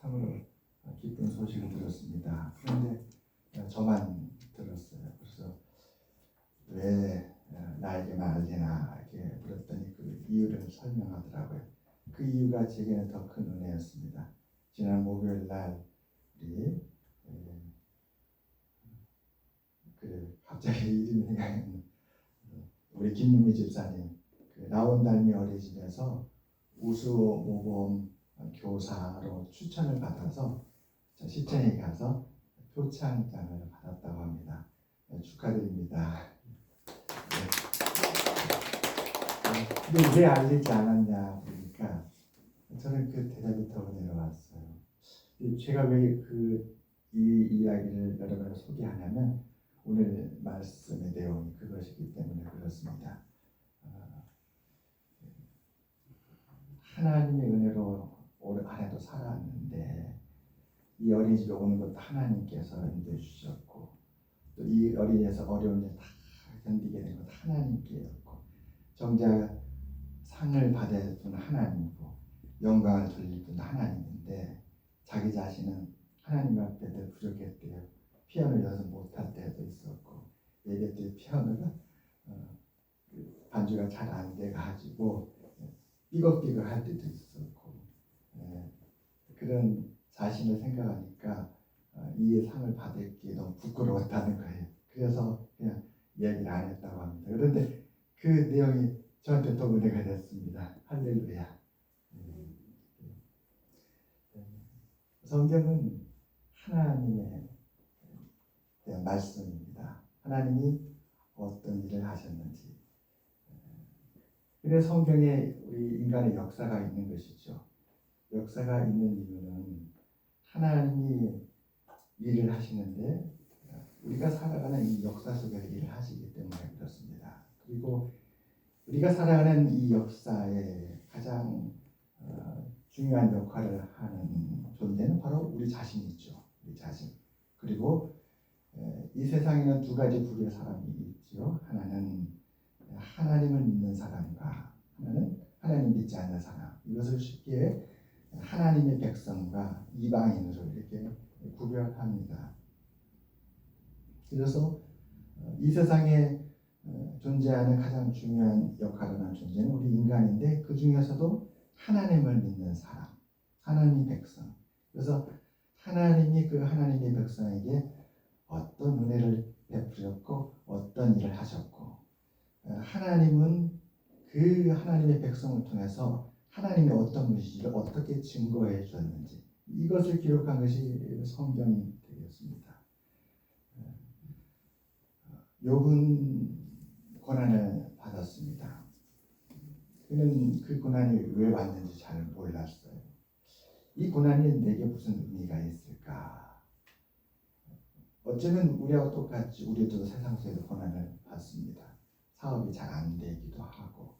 참으로 기쁜 소식을 들었습니다. 그런데 저만 들었어요. 그래서 왜 나에게만 알리나 이렇게 물었더니 그 이유를 설명하더라고요. 그 이유가 제게는 더 큰 은혜였습니다. 지난 목요일 날 우리 갑자기 이름이 생각나는 우리 김유미 집사님 나온달미 어린이집에서 우수 모범 교사로 추천을 받아서 시청에 가서 표창장을 받았다고 합니다. 축하드립니다. 근데 왜 알리지 않았냐 보니까 저는 그 대답이 더 내려왔어요. 제가 왜 이 이야기를 여러분을 소개하냐면 오늘 말씀의 내용이 그것이기 때문에 그렇습니다. 하나님의 은혜로 올 한 해도 살아왔는데 이 어린이집에 오는 것도 하나님께서 인도해 주셨고 또 이 어린이집에서 어려운 일 다 견디게 된 것도 하나님께였고 정작 상을 받을 분은 하나님이고 영광을 돌릴 분은 하나님인데 자기 자신은 하나님 앞에 늘 부족했대요. 피아노 연습 못할 때도 있었고 예배 때 피아노가 반주가 잘 안 돼가지고 삐걱삐걱 할 때도 있었고 그런 자신을 생각하니까 이 상을 받을 게 너무 부끄러웠다는 거예요. 그래서 그냥 이야기를 안 했다고 합니다. 그런데 그 내용이 저한테 더 은혜가 됐습니다. 할렐루야. 성경은 하나님의 말씀입니다. 하나님이 어떤 일을 하셨는지. 그래서 성경에 우리 인간의 역사가 있는 것이죠. 역사가 있는 이유는 하나님이 일을 하시는데 우리가 살아가는 이 역사 속에서 일을 하시기 때문에 그렇습니다. 그리고 우리가 살아가는 이 역사에 가장 중요한 역할을 하는 존재는 바로 우리 자신이죠. 우리 자신. 그리고 이 세상에는 두 가지 부류의 사람이 있죠. 하나는 하나님을 믿는 사람과 하나는 하나님 믿지 않는 사람. 이것을 쉽게 하나님의 백성과 이방인으로 이렇게 구별합니다. 그래서 이 세상에 존재하는 가장 중요한 역할을 하는 존재는 우리 인간인데 그 중에서도 하나님을 믿는 사람, 하나님의 백성. 그래서 하나님이 그 하나님의 백성에게 어떤 은혜를 베푸셨고 어떤 일을 하셨고 하나님은 그 하나님의 백성을 통해서 하나님의 어떤 분이시를 어떻게 증거해 주었는지 이것을 기록한 것이 성경이 되겠습니다. 욥은 고난을 받았습니다. 그는 그 고난이 왜 왔는지 잘 몰랐어요. 이 고난이 내게 무슨 의미가 있을까? 어쩌면 우리하고 똑같이 우리도 세상 속에서 고난을 받습니다. 사업이 잘 안 되기도 하고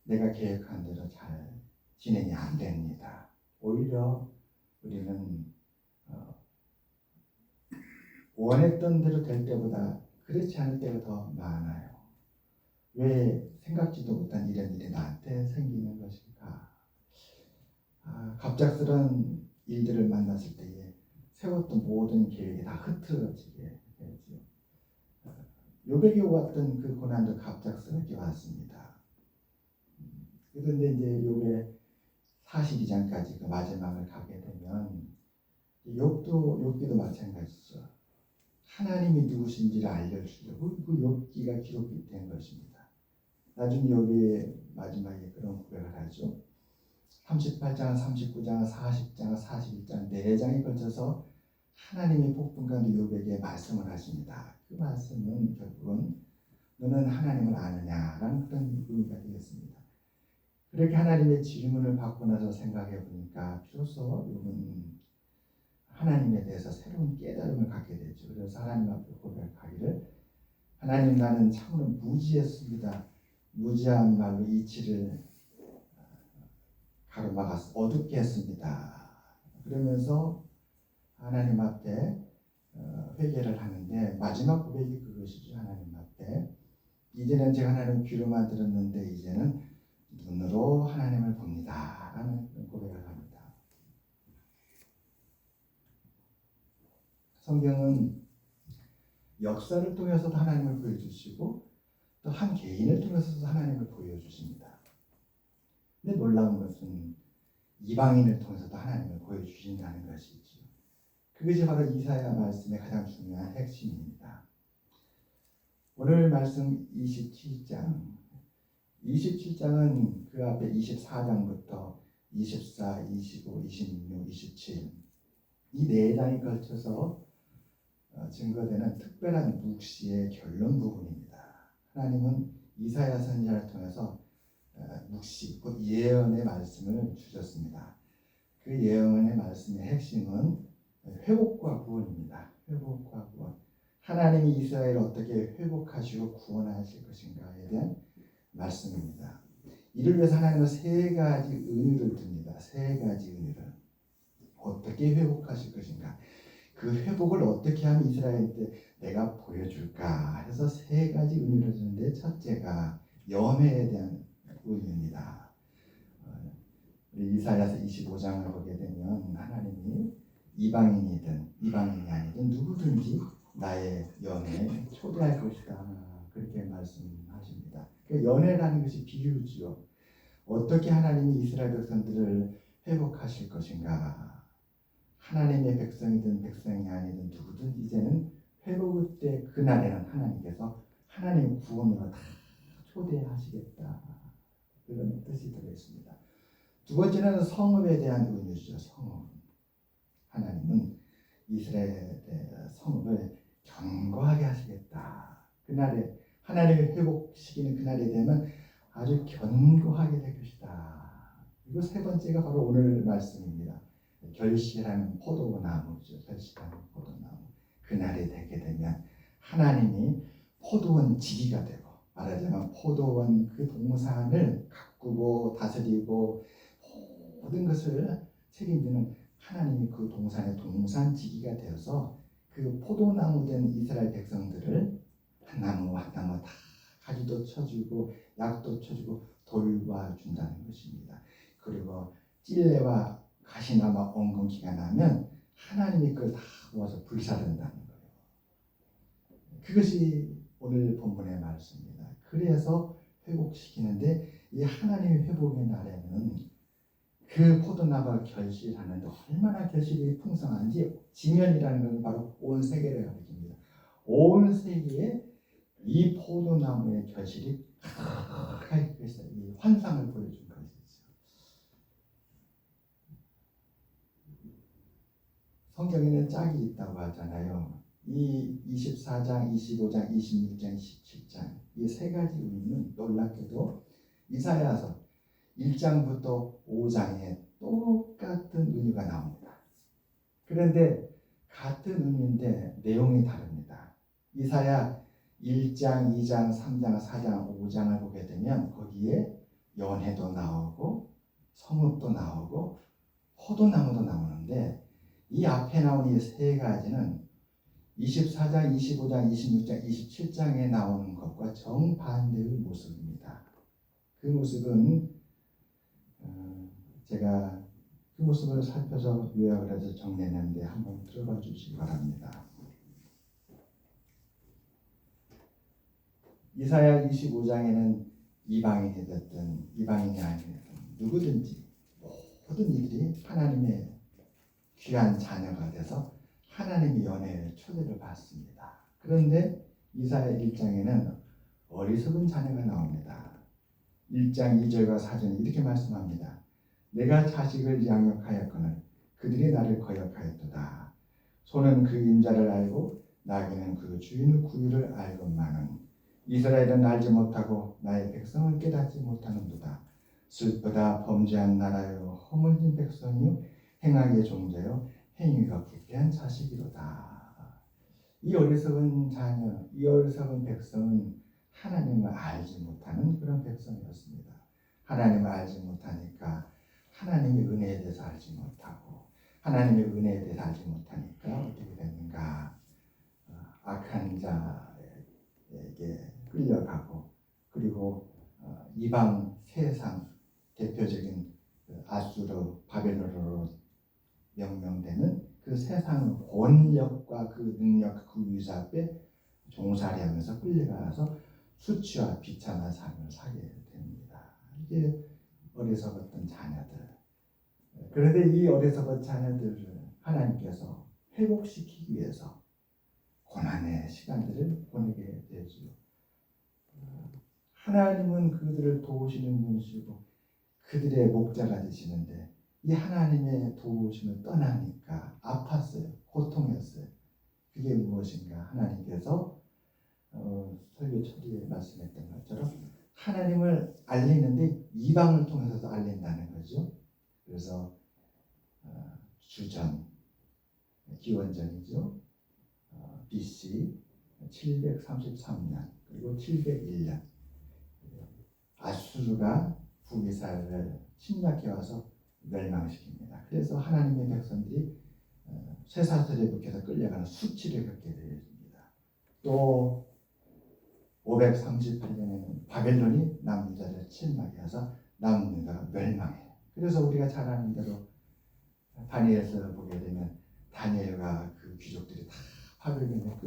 내가 계획한 대로 잘 진행이 안 됩니다. 오히려 우리는 원했던 대로 될 때보다 그렇지 않을 때가 더 많아요. 왜 생각지도 못한 이런 일이 나한테 생기는 것일까? 갑작스런 일들을 만났을 때에 세웠던 모든 계획이 다 흐트러지게 되죠. 욥에게 왔던 그 고난도 갑작스럽게 왔습니다. 그런데 이제 욥의 42장까지 그 마지막을 가게 되면 욥기도 마찬가지죠. 하나님이 누구신지를 알려주려고 그 욥기가 기록이 된 것입니다. 나중에 욥의 마지막에 그런 고백을 하죠. 38장, 39장, 40장, 41장 4장에 걸쳐서 하나님의 폭풍 가운데 욥에게 말씀을 하십니다. 그 말씀은 결국은 너는 하나님을 아느냐라는 그런 의미가 되겠습니다. 그렇게 하나님의 질문을 받고 나서 생각해 보니까 비로소 욥은 하나님에 대해서 새로운 깨달음을 갖게 되죠. 그래서 하나님 앞에 고백하기를 하나님 나는 참으로 무지했습니다. 무지한 말로 이치를 가로막아서 어둡게 했습니다. 그러면서 하나님 앞에 회개를 하는데 마지막 고백이 그것이죠. 하나님 앞에 이제는 제가 하나님 귀로만 들었는데 이제는 눈으로 하나님을 봅니다 라는 고백을 합니다. 성경은 역사를 통해서도 하나님을 보여주시고 또 한 개인을 통해서도 하나님을 보여주십니다. 근데 놀라운 것은 이방인을 통해서도 하나님을 보여주신다는 것이죠. 그것이 바로 이사야 말씀의 가장 중요한 핵심입니다. 오늘 말씀 27장은 그 앞에 24장부터 24, 25, 26, 27 이 네 장에 걸쳐서 증거되는 특별한 묵시의 결론 부분입니다. 하나님은 이사야 선지자를 통해서 묵시, 곧 예언의 말씀을 주셨습니다. 그 예언의 말씀의 핵심은 회복과 구원입니다. 회복과 구원. 하나님이 이스라엘을 어떻게 회복하시고 구원하실 것인가에 대한 말씀입니다. 이를 위해서 하나님은 세 가지 은유를 듭니다. 세 가지 은유를. 어떻게 회복하실 것인가? 그 회복을 어떻게 하면 이스라엘한테 내가 보여줄까 해서 세 가지 은유를 주는데, 첫째가 연회에 대한 은유입니다. 우리 이사야서 25장을 보게 되면 하나님이 이방인이든 이방인이 아니든 누구든지 나의 연회에 초대할 것이다, 그렇게 말씀하십니다. 그 연회라는 것이 비유지요. 어떻게 하나님이 이스라엘 백성들을 회복하실 것인가? 하나님의 백성이든 백성이 아니든 누구든 이제는 회복의 때 그날에는 하나님께서 하나님의 구원으로 다 초대하시겠다, 그런 뜻이 들어있습니다. 두 번째는 성읍에 대한 은유죠. 성읍. 하나님은 이스라엘의 성읍을 견고하게 하시겠다. 그날에 하나님의 회복시키는 그날이 되면 아주 견고하게 될 것이다. 그리고 세 번째가 바로 오늘 말씀입니다. 결실하는 포도나무죠. 결실하는 포도나무. 그날이 되게 되면 하나님이 포도원 지기가 되고, 말하자면 포도원 그 동산을 가꾸고 다스리고 모든 것을 책임지는 하나님이 그 동산의 동산지기가 되어서 그 포도나무 된 이스라엘 백성들을 한 나무 한 나무 다 가지도 쳐주고 약도 쳐주고 돌봐준다는 것입니다. 그리고 찔레와 가시나마 엉겅퀴가 나면 하나님이 그걸 다 모아서 불사른다는 거예요. 그것이 오늘 본문의 말씀입니다. 그래서 회복시키는데, 이 하나님의 회복의 날에는 그 포도나무가 결실하는데 얼마나 결실이 풍성한지, 지면이라는 것은 바로 온 세계를 가리킵니다. 온 세계에 이 포도나무의 결실이 가득하게 있어요. 이 환상을 보여준 것이죠. 성경에는 짝이 있다고 하잖아요. 이 24장, 25장, 26장, 27장 이 세 가지 의미는 놀랍게도 이사야서 1장부터 5장에 똑같은 의미가 나옵니다. 그런데 같은 의미인데 내용이 다릅니다. 이사야 1장, 2장, 3장, 4장, 5장을 보게 되면 거기에 연회도 나오고 성읍도 나오고 포도나무도 나오는데, 이 앞에 나온 이 세 가지는 24장, 25장, 26장, 27장에 나오는 것과 정반대의 모습입니다. 그 모습은 제가 그 모습을 살펴서 요약을 해서 정리했는데 한번 들어봐 주시기 바랍니다. 이사야 25장에는 이방인이 됐든 이방인이 아니든 누구든지 모든 이들이 하나님의 귀한 자녀가 돼서 하나님의 연회에 초대를 받습니다. 그런데 이사야 1장에는 어리석은 자녀가 나옵니다. 1장 2절과 4절은 이렇게 말씀합니다. 내가 자식을 양육하였거늘 그들이 나를 거역하였도다. 소는 그 인자를 알고 나귀는 그 주인의 구유를 알건만은 이스라엘은 알지 못하고 나의 백성은 깨닫지 못하는도다. 슬프다. 범죄한 나라요 허물진 백성이요 행악의 종자요 행위가 부패한 자식이로다. 이 어리석은 자녀, 이 어리석은 백성은 하나님을 알지 못하는 그런 백성이었습니다. 하나님을 알지 못하니까 하나님의 은혜에 대해서 알지 못하고, 하나님의 은혜에 대해서 알지 못하니까 어떻게 됐는가? 악한 자에게 끌려가고, 그리고 이방 세상 대표적인 아수르, 바벨론으로 명명되는 그 세상의 권력과 그 능력, 그 위세 앞에 종살이 하면서 끌려가서 수치와 비참한 삶을 살게 됩니다. 이게 어리석었던 자녀들. 그런데 이 어리석은 자녀들을 하나님께서 회복시키기 위해서 고난의 시간들을 보내게 되죠. 하나님은 그들을 도우시는 분이시고 그들의 목자가 되시는데 이 하나님의 도우심을 떠나니까 아팠어요. 고통했어요. 그게 무엇인가? 하나님께서 설교 초기에 말씀했던 것처럼 하나님을 알리는데 이방을 통해서도 알린다는 거죠. 그래서 주전, 기원전이죠. BC 733년 그리고 701년 아수르가 북이스라엘을 침략해 와서 멸망시킵니다. 그래서 하나님의 백성들이 쇠사슬에 묶여서 끌려가는 수치를 겪게 됩니다. 또 538년에는 바벨론이 남유다를 침략해서 남유다가 멸망해요. 그래서 우리가 잘 아는 대로 다니엘서 보게 되면 다니엘과 그 귀족들이 다 바벨론에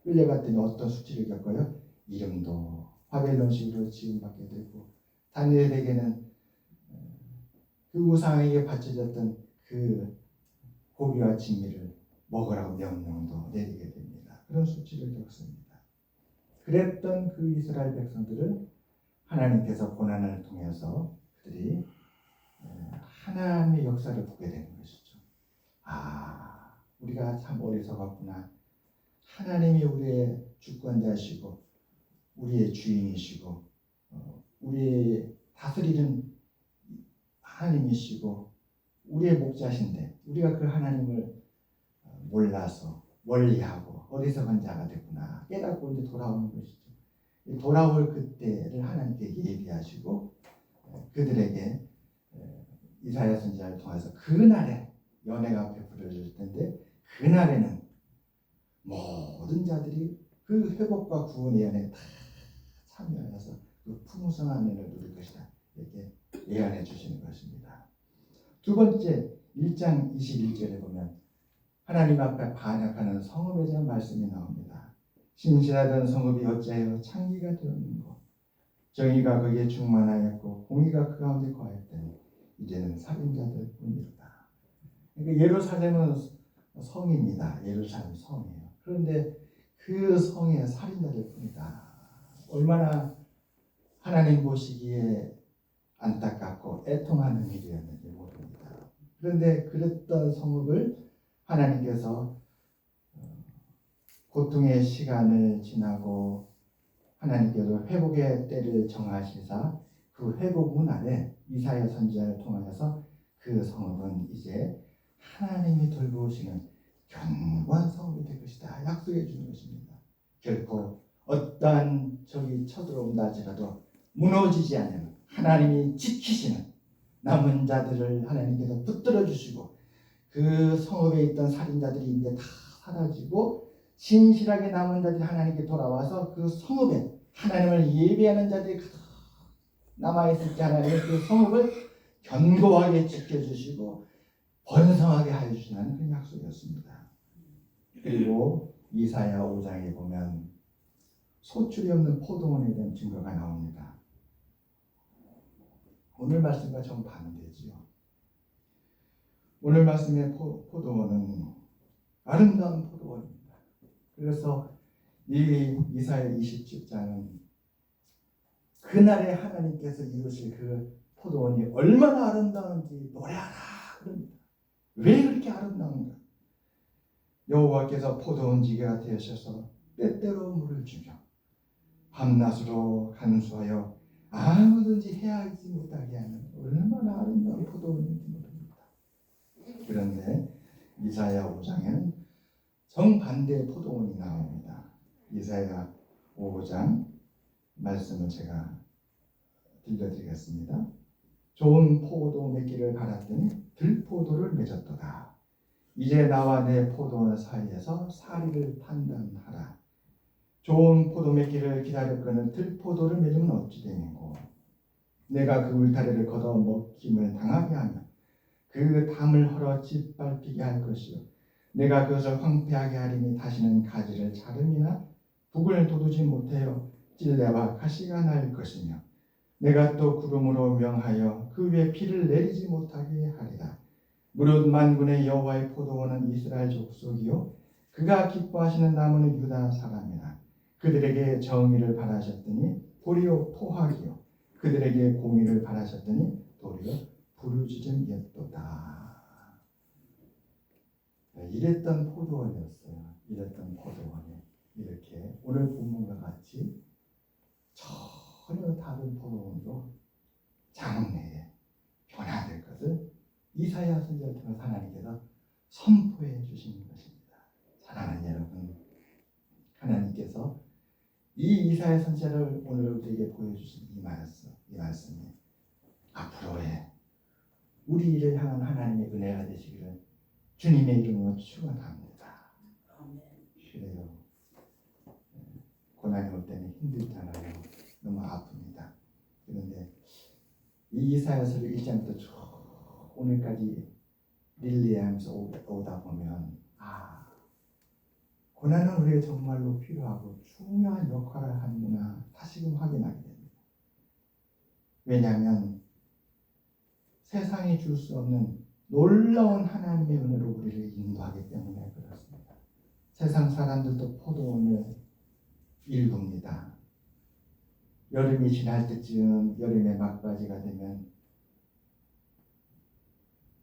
끌려갔더니 어떤 수치를 겪어요? 이름도 바벨론식으로 지음받게 되고 다니엘에게는 그 우상에게 바쳐졌던 그 고기와 진미를 먹으라고 명령도 내리게 됩니다. 그런 수치를 겪습니다. 그랬던 그 이스라엘 백성들은 하나님께서 고난을 통해서 그들이 하나님의 역사를 보게 되는 것이죠. 우리가 참 어리석었구나. 하나님이 우리의 주권자시고 우리의 주인이시고 우리의 다스리는 하나님이시고 우리의 목자신데 우리가 그 하나님을 몰라서 멀리하고 어리석은 자가 됐구나 깨닫고 이제 돌아오는 것이죠. 돌아올 그때를 하나님께 예비하시고 그들에게 이사야 선지자를 통해서 그날에 연회가 베풀어질 텐데 그날에는 모든 자들이 그 회복과 구원의 연회에 다 참여해서 그 풍성한 은혜를 누릴 것이다. 이렇게 예언해 주시는 것입니다. 두 번째 1장 21절에 보면 하나님 앞에 반역하는 성읍에 대한 말씀이 나옵니다. 신실하던 성읍이 어찌하여 창기가 되었는고 정의가 거기에 충만하였고 공의가 그 가운데 거하였더니 이제는 살인자들 뿐이로다. 그러니까 예루살렘은 성입니다. 예루살렘 성이에요. 그런데 그 성에 살인자들 뿐이다. 얼마나 하나님 보시기에 안타깝고 애통하는 일이었는지 모릅니다. 그런데 그랬던 성읍을 하나님께서 고통의 시간을 지나고 하나님께서 회복의 때를 정하시사 그 회복 후 날에 이사야 선지자를 통하여서 그 성읍은 이제 하나님이 돌보시는 견고한 성읍이 될 것이다 약속해 주는 것입니다. 결코 어떠한 적이 쳐들어온다 하더라도 무너지지 않는 하나님이 지키시는 남은 자들을 하나님께서 붙들어 주시고 그 성읍에 있던 살인자들이 이제 다 사라지고 신실하게 남은 자들이 하나님께 돌아와서 그 성읍에 하나님을 예배하는 자들이 남아있을 때 하나님은 그 성읍을 견고하게 지켜주시고 번성하게 하여 주시는 그런 약속이었습니다. 그리고 이사야 5장에 보면 소출이 없는 포도원에 대한 증거가 나옵니다. 오늘 말씀과 정반대지요. 오늘 말씀의 포도원은 아름다운 포도원입니다. 그래서 이 이사야 27장은 그날에 하나님께서 이루실 그 포도원이 얼마나 아름다운지 노래하라 그럽니다. 왜 그렇게 아름다운가? 여호와께서 포도원 지게가 되셔서 때때로 물을 주며 밤낮으로 간수하여 아무든지 헤아리지 못하게 하는 얼마나 아름다운 포도원인지 모릅니다. 그런데 이사야 5장에는 정반대의 포도원이 나옵니다. 이사야 5장 말씀을 제가 들려드리겠습니다. 좋은 포도 맺기를 갈았더니 들포도를 맺었도다. 이제 나와 내 포도원 사이에서 사리를 판단하라. 좋은 포도 맺기를 기다렸거늘 들포도를 맺으면 어찌 되는고 내가 그 울타리를 걷어 먹힘을 당하게 하며 그 담을 헐어 짓밟히게 할 것이요 내가 그것을 황폐하게 하리니 다시는 가지를 자름이나 북을 돋우지 못하여 찔레와 가시가 날 것이며 내가 또 구름으로 명하여 그 위에 비를 내리지 못하게 하리라. 무릇 만군의 여호와의 포도원은 이스라엘 족속이요 그가 기뻐하시는 나무는 유다 사람이라. 그들에게 정의를 바라셨더니 도리어 포악이요 그들에게 공의를 바라셨더니 도리어 부르짖음이었도다. 이랬던 포도원이었어요. 이랬던 포도원이 이렇게 오늘 본문과 같이 전혀 다른 포도원으로 장래에 변화될 것을 이사야 선지자를 통해 하나님께서 선포해 주신 것입니다. 사랑하는 여러분, 하나님께서 이 이사야 선지자를 오늘 우리에게 보여주신 이 말씀이 앞으로의 우리를 향한 하나님의 은혜가 되시기를 주님의 이름으로 축원합니다. 그래요. 고난이 올 때는 힘들잖아요. 너무 아픕니다. 그런데 이 이사야서 1장부터 쭉 오늘까지 릴리하면서 오다 보면 고난은 우리에게 정말로 필요하고 중요한 역할을 하는구나 다시금 확인하게 됩니다. 왜냐하면 세상이 줄 수 없는 놀라운 하나님의 은혜로 우리를 인도하기 때문에 그렇습니다. 세상 사람들도 포도원을 일굽니다. 여름이 지날 때쯤 여름의 막바지가 되면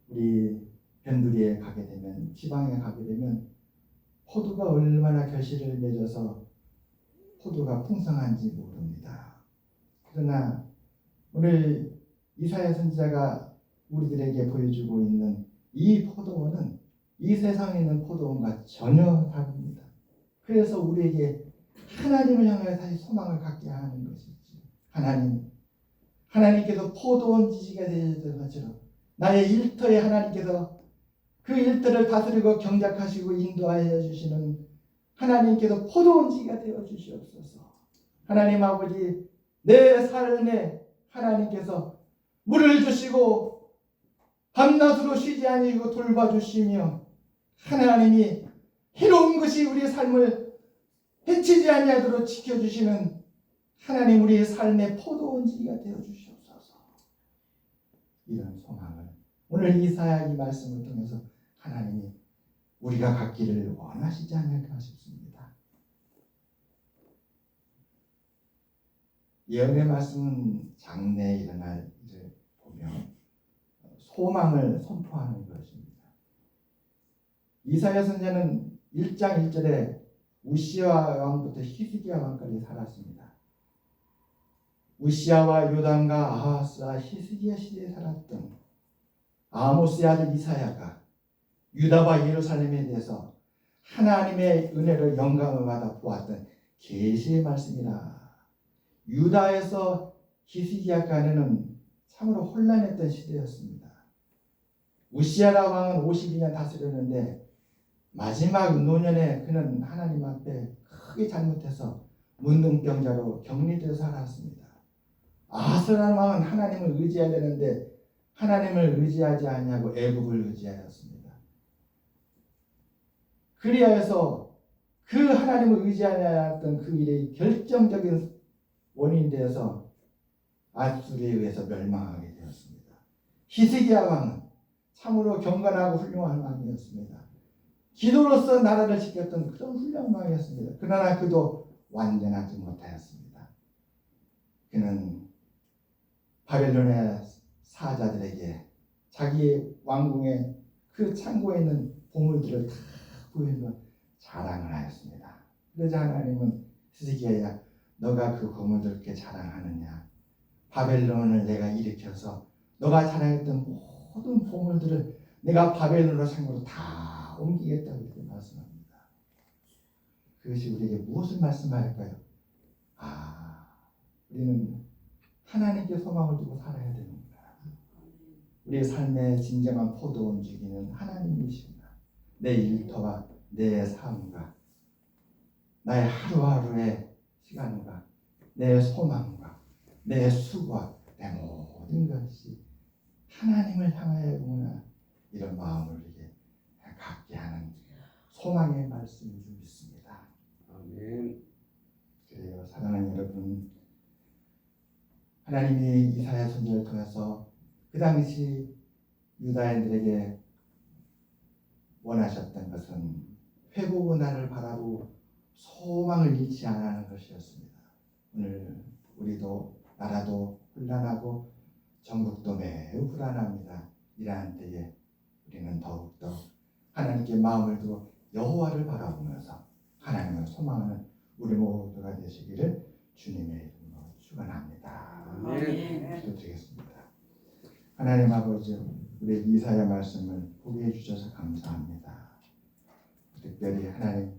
우리 변두리에 가게 되면 지방에 가게 되면 포도가 얼마나 결실을 맺어서 포도가 풍성한지 모릅니다. 그러나 오늘 이사야 선지자가 우리들에게 보여주고 있는 이 포도원은 이 세상에 있는 포도원과 전혀 다릅니다. 그래서 우리에게 하나님을 향하여 다시 소망을 갖게 하는 것이지. 하나님께서 포도원 지지가 되셨던 것처럼 나의 일터에 하나님께서 그 일터를 다스리고 경작하시고 인도하여 주시는 하나님께서 포도원 지지가 되어 주시옵소서. 하나님 아버지, 내 삶에 하나님께서 물을 주시고 밤낮으로 쉬지 아니고 돌봐주시며 하나님이 해로운 것이 우리의 삶을 해치지 아니하도록 지켜주시는 하나님, 우리의 삶의 포도원지가 되어주시옵소서. 이런 소망을 오늘 이사야 이 말씀을 통해서 하나님이 우리가 갖기를 원하시지 않을까 싶습니다. 예언의 말씀은 장래에 일어날 일을 보며 소망을 선포하는 것입니다. 이사야 선지자는 1장 1절에 우시야 왕부터 히스기야 왕까지 살았습니다. 우시야와 요담과 아하스와 히스기야 시대에 살았던 아모스의 아들 이사야가 유다와 예루살렘에 대해서 하나님의 은혜를 영감을 받아 보았던 계시의 말씀이라. 유다에서 히스기야까지는 참으로 혼란했던 시대였습니다. 우시야 왕은 52년 다스렸는데 마지막 노년에 그는 하나님 앞에 크게 잘못해서 문둥병자로 격리되어 살았습니다. 아하스라는 왕은 하나님을 의지해야 되는데 하나님을 의지하지 아니하고 애굽을 의지하였습니다. 그리하여서 그 하나님을 의지하지 않았던 그 일의 결정적인 원인이 되어서 아수르에 의해서 멸망하게 되었습니다. 히스기야 왕은 참으로 경건하고 훌륭한 왕이었습니다. 기도로서 나라를 지켰던 그런 훌륭한 왕이었습니다. 그러나 그도 완전하지 못하였습니다. 그는 바벨론의 사자들에게 자기의 왕궁의 그 창고에 있는 보물들을 다 보여서 자랑을 하였습니다. 그래서 하나님은 히스기야야, 너가 그 보물들 이렇게 자랑하느냐? 바벨론을 내가 일으켜서 너가 자랑했던 모든 보물들을 내가 바벨론으로 창고로 다 옮기겠다고 이렇게 말씀합니다. 그것이 우리에게 무엇을 말씀할까요? 우리는 하나님께 소망을 두고 살아야 되는구나. 우리의 삶의 진정한 포도원 주기는 하나님이십니다. 내 일터와 내 삶과 나의 하루하루의 시간과 내 소망과 내 수고와 내 모든 것이 하나님을 향하여구나. 이런 마음을 우리에게 갖게 하는 소망의 말씀인 줄 믿습니다. 아멘. 그래요, 사랑하는 여러분, 하나님이 이사야 선지자를 통해서 그 당시 유다인들에게 원하셨던 것은 회복의 날을 바라고 소망을 잃지 않는 것이었습니다. 오늘 우리도 나라도 혼란하고 전국도 매우 불안합니다. 이러한 때에 우리는 더욱더 하나님께 마음을 두고 여호와를 바라보면서 하나님을 소망하는 우리 모두가 되시기를 주님의 이름으로 축원합니다. 아멘. 기도드리겠습니다. 하나님 아버지, 우리 이사야 말씀을 보게 해주셔서 감사합니다. 특별히 하나님